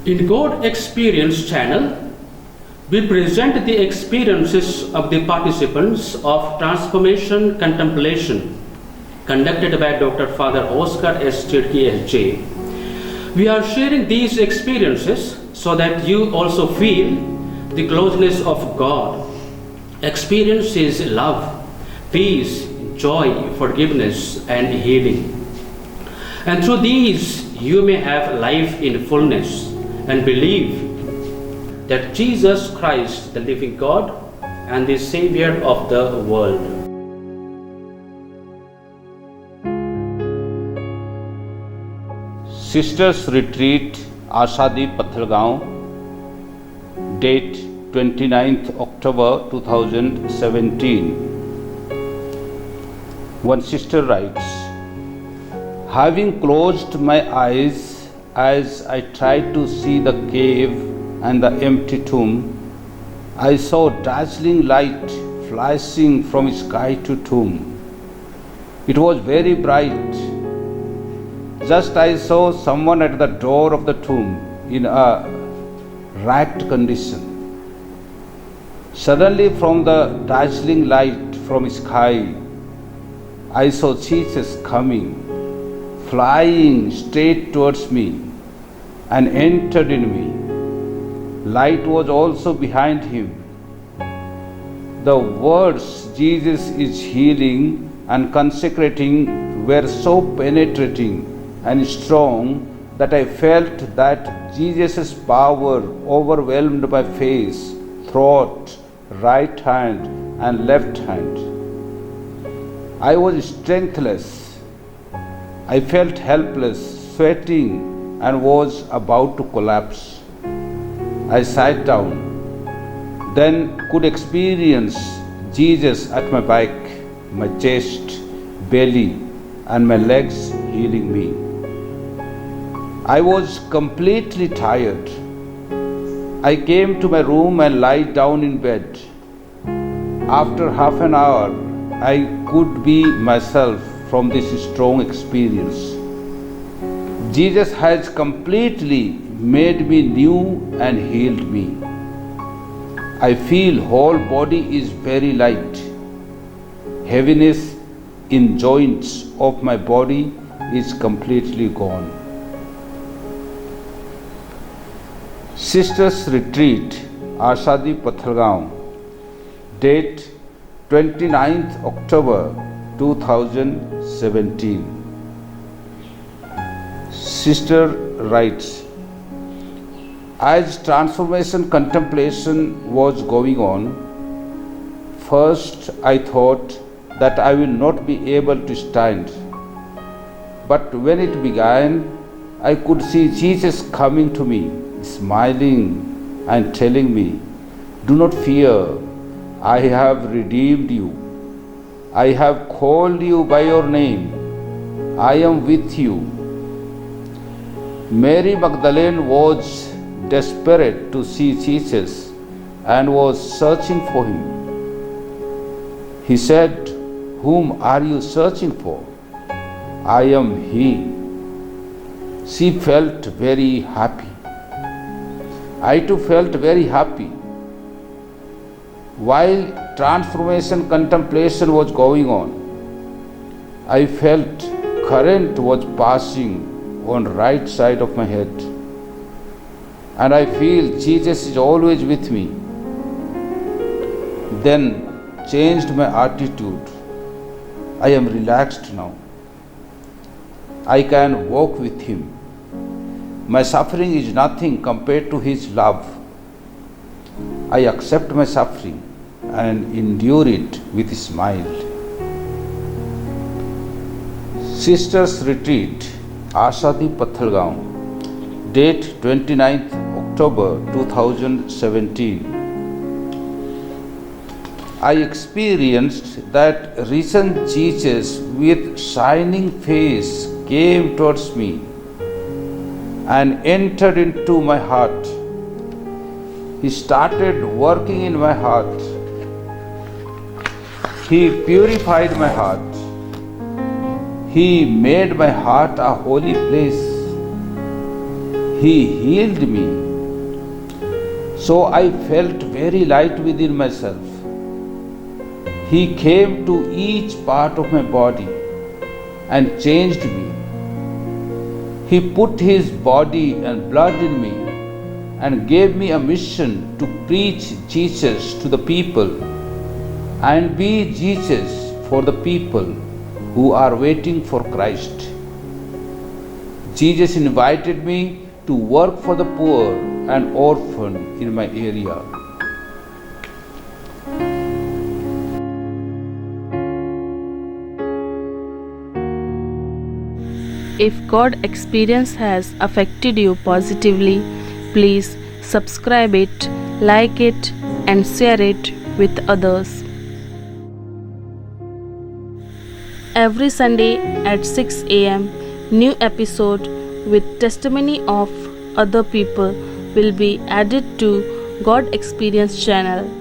In God Experience channel, we present the experiences of the participants of Transformation Contemplation conducted by Dr. Father Oscar S. Chidki S.J. We are sharing these experiences so that you also feel the closeness of God. Experience His love, peace, joy, forgiveness, and healing. And through these, you may have life in fullness and believe that Jesus Christ, the living God and the Savior of the world. Sisters Retreat, Ashadi Pathalgaon, date 29th October 2017. One sister writes, having closed my eyes as I tried to see the cave and the empty tomb, I saw dazzling light flashing from sky to tomb. It was very bright. Just I saw someone at the door of the tomb in a ragged condition. Suddenly from the dazzling light from sky, I saw Jesus coming, flying straight towards me and entered in me. Light was also behind him. The words Jesus is healing and consecrating were so penetrating and strong that I felt that Jesus' power overwhelmed my face, throat, right hand and left hand. I was strengthless. I felt helpless, sweating and was about to collapse. I sat down, then could experience Jesus at my back, my chest, belly and my legs healing me. I was completely tired. I came to my room and lay down in bed. After half an hour, I could be myself from this strong experience. Jesus has completely made me new and healed me. I feel whole body is very light. Heaviness in joints of my body is completely gone. Sisters Retreat, Ashadi Pathalgaon, date 29th October 2017. Sister writes, as transformation contemplation was going on, first I thought that I will not be able to stand. But when it began, I could see Jesus coming to me, smiling and telling me, do not fear, I have redeemed you. I have called you by your name. I am with you. Mary Magdalene was desperate to see Jesus and was searching for him. He said, whom are you searching for? I am he. She felt very happy. I too felt very happy. While transformation contemplation was going on, I felt current was passing on right side of my head. And I feel Jesus is always with me. Then changed my attitude. I am relaxed now. I can walk with him. My suffering is nothing compared to his love. I accept my suffering and endure it with a smile. Sisters Retreat, Ashadi Pathalgaon, date 29th October 2017. I experienced that risen Jesus with shining face came towards me and entered into my heart. He started working in my heart. He purified my heart. He made my heart a holy place. He healed me. So I felt very light within myself. He came to each part of my body and changed me. He put His body and blood in me and gave me a mission to preach Jesus to the people and be Jesus for the people who are waiting for Christ. Jesus invited me to work for the poor and orphan in my area. If God experience has affected you positively, please subscribe it, like it, and share it with others. Every Sunday at 6 a.m., new episode with testimony of other people will be added to God Experience channel.